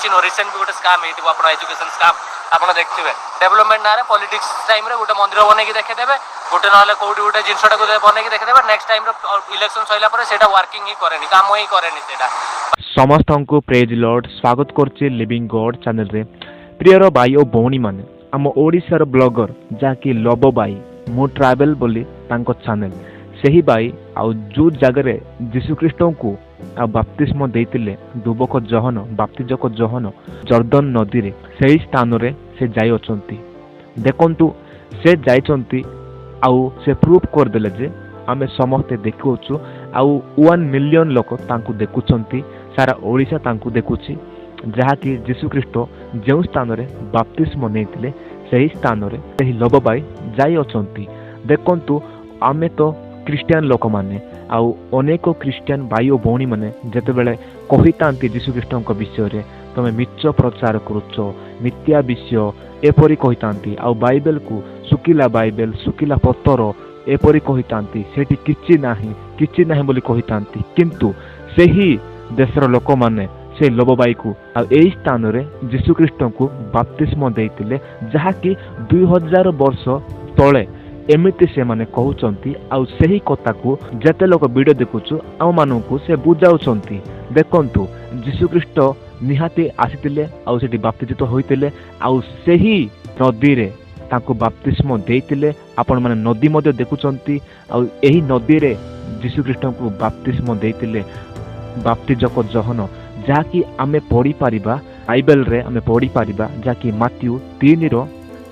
किसी no recent भी गोटे स्काम हेतिबो आपण एजुकेशन स्काम आपण देखथिबे डेवलपमेंट ना रे पॉलिटिक्स टाइम रे गोटे मंदिर बनै कि देखे देबे गोटे नहले कोउडी गोटे जिंसटा को बनै कि देखे देबे नेक्स्ट टाइम रे इलेक्शन सइला परे सेटा वर्किंग ही करेनी काम ही करेनी सेटा समस्तଙ୍କୁ प्रेज लॉर्ड स्वागत करछि लिविंग गॉड चैनल रे प्रियर भाई और भौणी माने आम ओडिशार ब्लॉगर जाकि लबो भाई मो ट्रैवल बोली तांको चैनल सही भाई आउ जो जगह रे यीशु ख्रीष्ट को आ बाप्तिस्म देइतिले दुबक जहन बाप्तिजक जहन जर्दन नदी रे सही स्थान रे से जाई अछंती देखंतु से जाइछंती आउ से प्रूफ कर देले जे आमे समस्ते देखुछु आउ 1 मिलियन लोक तांको देखुछंती सारा ओडिशा तांको देखुछि जहाँकि यीशु ख्रीष्ट जो स्थान रे बाप्तिस्म नेइतिले सही स्थान रे सही लोब भाई जाई अछंती देखंतु आमे तो क्रिश्चियन लोक माने आउ अनेक क्रिश्चियन भाई और भौणी माने जेते बेले कहितांती यीशु ख्रीष्टଙ୍କ विषय तमे मिच्छ प्रचार करूछ मिथ्या विषय एपरी कहितांती आउ बाइबल को सुकिला पत्तर एपरी कहितांती सेठी किछि नाही बोली कहितांती किंतु सेही देशर लोक माने से लोब भाई को आ एई स्थान रे यीशु ख्रीष्ट को बाप्तिस्म देइतिले जहाँकि 2000 वर्ष तले एमिति से माने कहउचंती आउ सही कथा को जते लोक वीडियो देखुछु आउ मानु को से बुझाउचंती देखंतु यीशु ख्रीष्ट निहाती आसीतिले आउ सेठी बाप्तिजित होइतिले आउ सही नदी रे ताको बाप्तिस्म देइतिले आपण माने नदी मध्ये देखुचंती आउ एही नदी रे यीशु ख्रीष्ट को बाप्तिस्म देइतिले बाप्तिजक जहन जाकि आमे पढ़ी पारिबा बाइबल रे आमे पढ़ी पारिबा जाकि माथ्यू 3 रो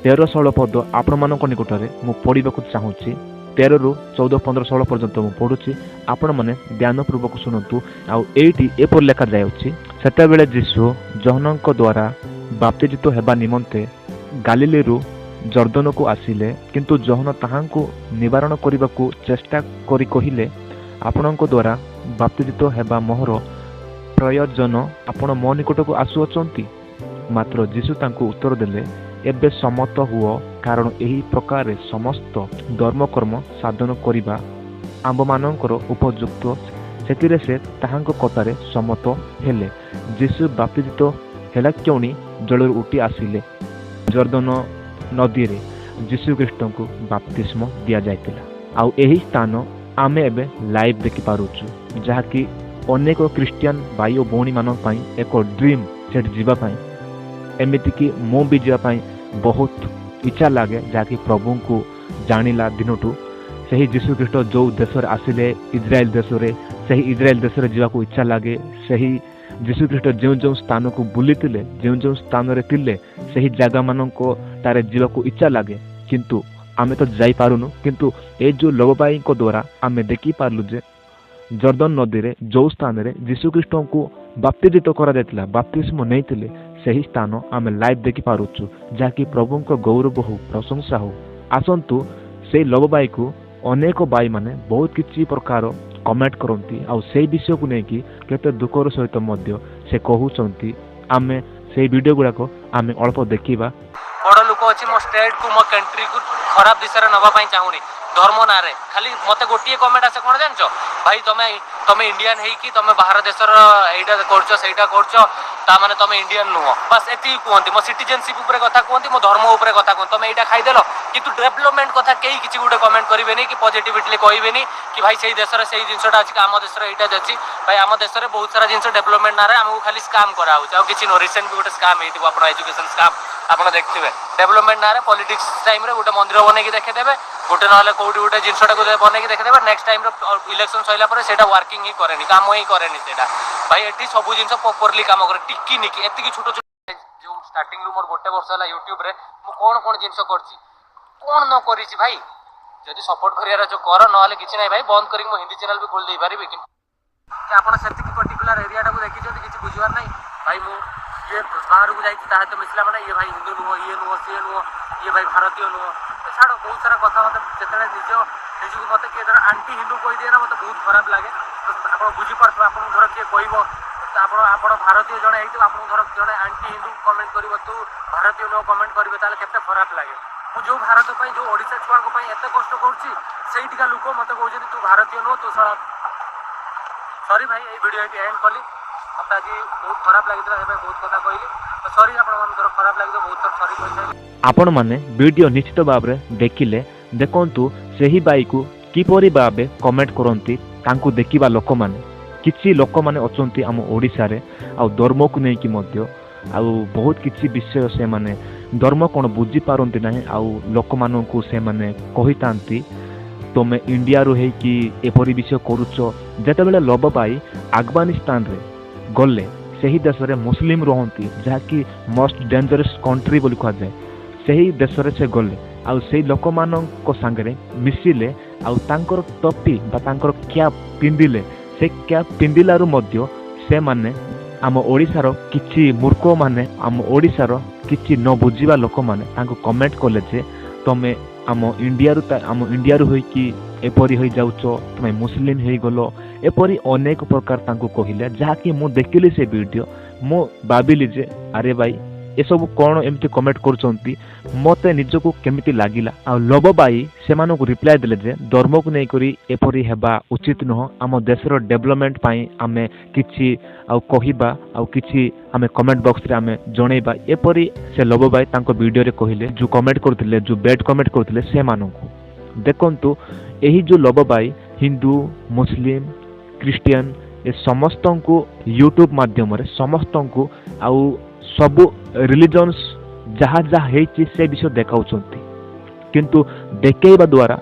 13-16 पद आपण मानक निकटरे मु पढ़िबाकू चाहूची 13 रु 14 15 16 पर्यंत मु पढ़ुची आपण माने ध्यान पूर्वक सुनंतु आउ एठी एपर लेखा जायछि सेते बेले यीशु जहनक द्वारा बाप्तिजित हेबा निमंते गालिली रु जर्दन को आसिले किंतु जहन ताहांको निवारण करिबाकू चेष्टा करी कहिले आपणक द्वारा बाप्तिजित हेबा मोहर प्रयोजन आपण मो निकटक आसु अछंती मात्र यीशु तांको उत्तर देले एबे समत हुओ कारण एही प्रकार समस्त धर्मकर्म साधन करिबा आंब मानकर उपयुक्त सेतिरे से ताहांको कथारे समत हेले यीशु बाप्तिजित हेला क्योनी जलर उठी आसिले जर्दन नदी रे यीशु ख्रीष्ट को बाप्तिस्म दिया जायतिला आउ एही स्थान आमे एबे लाइव देखि पारुछु जहाँकि अनेक क्रिश्चियन भाई और भौणी मान एक ड्रीम सेठ जीवा एमती कि मो भी जीवाई बहुत इच्छा लगे जहाँकि प्रभु को जानिला दिनटू से यीशु ख्रीष्ट जो देश आसिले इज्राएल देश रे सही इज्राएल देश रे जीवा को इच्छा लगे सही यीशु ख्रीष्ट जो जो स्थान को बुली जो स्थान रे थिले सही जगह मान को तारे जीवा को इच्छा लगे किंतु आमे तो जाई पारुनु किंतु ए जो लोबबाई को द्वारा आमे देखि पारलु जे जर्दन नदी रे जो स्थान रे यीशु ख्रीष्ट को बाप्तिजित करा जायतिला बाप्तिस्म नेइतिले सही स्थान आमे लाइव देखि पारुछु जाकि प्रभु को गौरव हो प्रशंसा हो आसंतु से लोबबाई को अनेक बाई माने बहुत किछि प्रकार कमेंट करंती आ से विषय को नै कि केते दुखर सहित मध्य से कहउचंती आमे से वीडियो गुडा को आमे अल्प देखिबा बड़ लोक अछि मो स्टेट को मो कंट्री को खराब दिशा रे नबा पई चाहुनी धर्म ना रे खाली मते गोटिए कमेंट आसे कोन जानछो भाई तमे इंडियन है कि तमे बाहर देशर एटा करछो सेटा करछो ता माने तमे इंडियन नुहो बस एती कहंती मो सिटीजनशिप ऊपर कथा कहंती मो धर्म ऊपर कथा कहंती तमे एटा खाइ देलो किंतु डेवलपमेंट कथा केही किछि गुटे कमेंट करिवेनी कि पॉजिटिविटी कहबेनी कि भाई सेही देशर सेही जिंसटा अछि आम देशर एटा अछि भाई आम देशर बहुत सारा जिंस डेवलपमेंट ना रे हमहु खाली स्कैम करा होछ आ किछि नो रिसेंट भी गोटे स्कैम हेतिबो आपण एजुकेशन स्कैम आपण देखथिबे डेवलपमेंट ना रे पॉलिटिक्स टाइम रे गोटे मंदिर बनै कि देखे देबे गोटे नहले कोउडी गोटे जिंसटा को बनै कि देखे देबे नेक्स्ट टाइम रे इलेक्शन सइला परे सेटा वर्किंग ही करेनी काम ही करेनी सेटा भाई एटी सब जिंस प्रॉपर्ली काम करे टिकी निकी एति कि छोटो जो स्टार्टिंग रू मोर गोटे वर्ष हला YouTube रे मु कोन जिंस करछि कोन न करिछि भाई जदि सपोर्ट करियार जो कर नहले किछि नै भाई बंद करी मु हिंदी चैनल भी खोल देई पारिबे कि आपण सेति कि पर्टिकुलर एरिया टा को देखि जदि किछि बुझवार नै भाई मु ये बाहर को जाई ता तो मिसला माने ये भाई हिंदू नुहो ये नुहो से नुहो ये भाई भारतीय नुहो तो छाड़ो बहुत सारा कथा मते जेतले निजो मते के आंटी हिंदू कहि दिए ना मते बहुत खराब लागे तो आपण बुझी पारथो आपण धर के कहबो आपण भारतीय जणे हेतु आपण धर जणे आंटी हिंदू कमेंट करिवो तू भारतीय नो कमेंट करिवे ताले केते खराब लागे मु जो भारत पई जो ओडिसा छुआ को पई एते कष्ट करछि सेइटिका लोक मते कहउछन तू भारतीय नो तू साला सॉरी भाई ए वीडियो एंड कली मत आज बहुत खराब लगी बहुत कथा कहली सॉरी आपण मानकर खराब लागितो बहुत थर सॉरी कहै आपण माने वीडियो निश्चित भाव देखिले देखंतु सेही बाई को किपरि भावे कमेंट करंती तांकु देखिबा लोक माने किछि लोक माने अछंती हम ओडिसा रे आ धर्म को नै कि मध्य आ बहुत किछि विषय से माने धर्म कोन बुझी पारंती नाही आ लोक माननकु से माने कहितांती तमे इंडिया रो हे कि एपरि विषय करूचो जेते बेले लब बाई अफगानिस्तान रे गले सही देश रे मुस्लिम रहंती जाकी मोस्ट डेंजरस कंट्री बोली कहा जाए सही देश रे से गले आ सेही लोक माननक संगे मिसिले आ तांकर टोपी बा तांकर कैप पिंदिले से कैप पिंदिलारु मध्य से माने आम ओडिसार किछि मूर्ख माने आम ओडिसार किछि न बुझिबा लोक माने तांको कमेंट कले जे तमे आम इंडिया रु होई कि एपरि होई जाउचो तमे मुस्लिम हेई गलो एपरि अनेक प्रकार तांको कहिले जाकी मु देखिली से वीडियो मु भाबिली जे अरे भाई ए सब कोन एमती कमेंट करचंती मते निजको केमिति लागिला आ लब बाई से मानको रिप्लाई देले जे धर्म को नै करी एपरि हेबा उचित नह आम देशर डेवलपमेंट पई आमे किछि आ कहिबा आ किछि आमे कमेंट बॉक्स रे आमे जणैबा एपरि से लब बाई तांको वीडियो रे कहिले जो कमेंट करथिले जो बैड कमेंट करथिले से मानको देखंतु एही जो लब बाई हिंदू मुस्लिम क्रिश्चियन ए समस्तन को यूट्यूब माध्यम रे समस्तन को आउ सबु रिलीजन्स जहाँ जहाँ हेची से विषय देखाउछंती किंतु देखेइबा द्वारा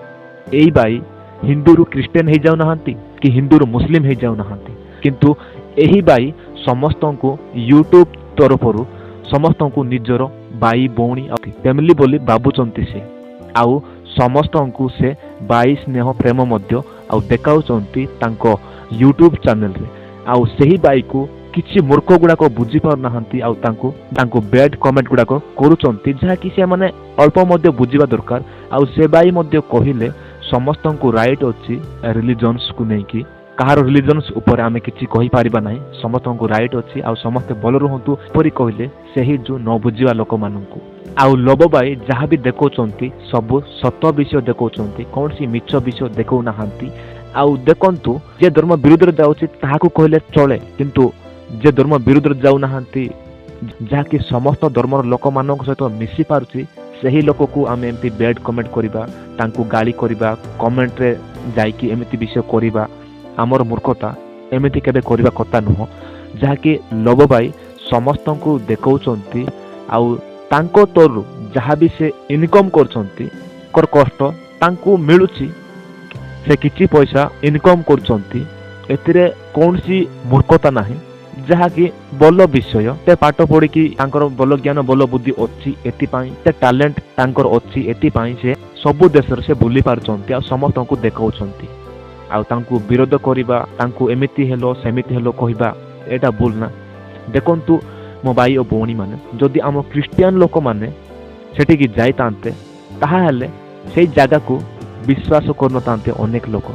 एई बाई हिंदू रु क्रिश्चियन हे जाउ नहांती कि हिंदू रु मुस्लिम हे जाउ नहांती किंतु एही बाई समस्तन को यूट्यूब तरफरु समस्तन को निजर बाई बोणी फैमिली बोली बाबुचंती से आउ समस्तन को से बाई स्नेह प्रेम मध्य आउ देखाउछंती तांको यूट्यूब चैनल रे आउ सही बाई को किछि मूर्ख गुड़ाक बुझी पार नहांती आउ तांको बैड कमेंट गुड़ाक करूचंती जहा कि से माने अल्प मध्य बुझीबा दरकार आउ से बाई मध्य कहिले समस्तन को राइट अछि रिलीजन्स को नै कि कहार रिलीजन्स ऊपर आमे किछि कहि पारिबा नाही समस्तन को राइट अछि आउ समस्त बोल रहंतु परि कहिले सेही जो न बुझीबा लोक माननकु आउ लब बाई जहाँ भी देखौचंती सब सत विषय देखौचंती कौन सी मिछ विषय देखौ नहांती आउ देखंतु जे धर्म विरुद्ध जाउछि ताहाकु कहिले चले किंतु जे धर्म विरुद्ध जाऊ नहांती जहाँकि समस्त धर्मर लोक मानक सहित मिसी पारुछि सही लोक को आम एमती बैड कमेंट करिबा तांकु गाली करिबा कमेंट रे जाइकी एमती विषय करिबा आमर मूर्खता एमती केबे करिबा कथा नुह जहाँकि लब बाई समस्त को देखौचंती आउ तांको तोरु जहाँ भी से इनकम करचंती कर कष्ट तांकु मिलुछि से किछि पैसा इनकम करचंती एतिरे कोनसी मूर्खता नाही जहाँ कि बल विषय ते पाठ पढ़ी कि बल ज्ञान बल बुद्धि अच्छी एतिपाई ते टैलेंट तांकर अच्छी एतिपाई से सबु देश से बुली पारचंती आ समस्त को देखाउचंती आ तांकु विरोध करिबा तांकु एमिति हेलो सेमिति हेलो कहिबा एटा भूल ना देखंतु मो भाई और भौणी माने जदि आम क्रिश्चियन लोक माने सेठी की जाई तांते ताहा हेले सेई जागा को विश्वास करन तांते अनेक लोक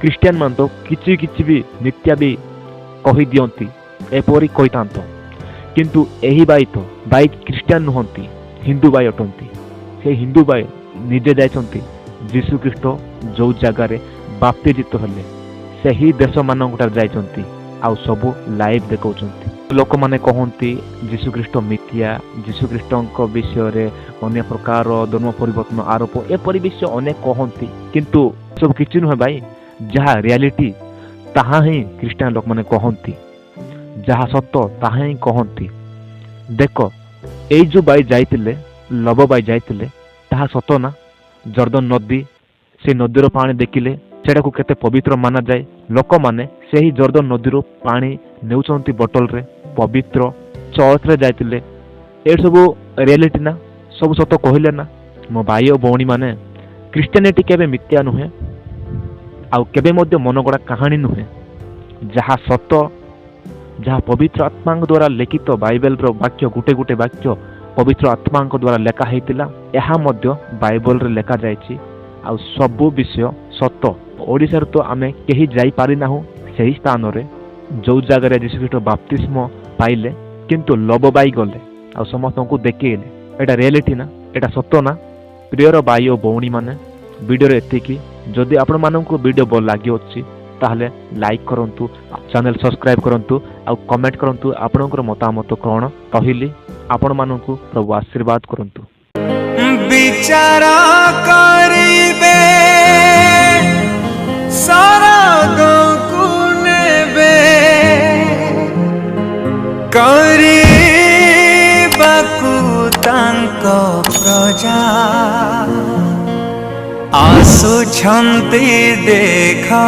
क्रिश्चियन मान तो किछि भी नित्य भी कहि दियंती एपरी कहितांतो किंतु एही बाई तो बाई क्रिश्चियन नुहंती हिंदू बाई अटंती से हिंदू बाई निजे जाइछंती जीशु ख्रीष्ट जो जगह रे बाप्तिजित हेले सही देश मानक जाइछंती आउ सबु लाइव देखौचंती लोक माने कहंती जीशु ख्रीष्ट मिथ्या जीशु ख्रीष्टक विषय रे अन्य प्रकार धर्म परिवर्तन आरोप एपरी विषय अनेक कहंती किंतु सब किछि नुहे बाई जहाँ रियलिटी ताहा ही क्रिश्चियन लोक माने कहंती जहाँ सत्य ताहा ही कहंती देख एई जो बाई जाइतिले लब बाई जाइतिले ताहा सत्य ना जर्दन नदी से नदीर पानी देखिले सेटा को केते पवित्र माना जाए लोक माने सेही जर्दन नदीर पानी नेउचंती बोतल रे पवित्र चर्च रे जाइतिले ए सब रियलिटी ना सब सत्य कहिले ना मो भाई और भौणी माने क्रिश्चियनिटी केबे मिथ्या नुहे आउ केबे मध्य मनगड़ा कहानी नुहे जहाँ सत्य जहाँ पवित्र आत्मा द्वारा लिखित बाइबल रो वाक्य गुटे गुटे वाक्य पवित्र आत्मा द्वारा लेखा हेतिला एहा मध्य बाइबल रे लेखा जायछि आउ सबु विषय सत्य ओडिसा तो आमे केही जाई पारि नाहु सेही स्थान रे जो जगह रे जीशु ख्रीष्ट बाप्तिस्म पाइले किंतु लब बाई गले आउ समस्त को देखेले एटा रियलिटी ना एटा सत्य ना प्रियर भाई और भौणी माने वीडियो रे एतिकी जदि आपण माननकु वीडियो भल लागि अछि ताहले लाइक करंतु चैनल सब्सक्राइब करंतु आ कमेंट करंतु आपनकर मतामत कोन कहिली। आपण मानकु प्रभु आशीर्वाद करंतु। विचार करिबे सरग को नेबे करिबाकु तांक प्रजा आसुछन्ति देखा।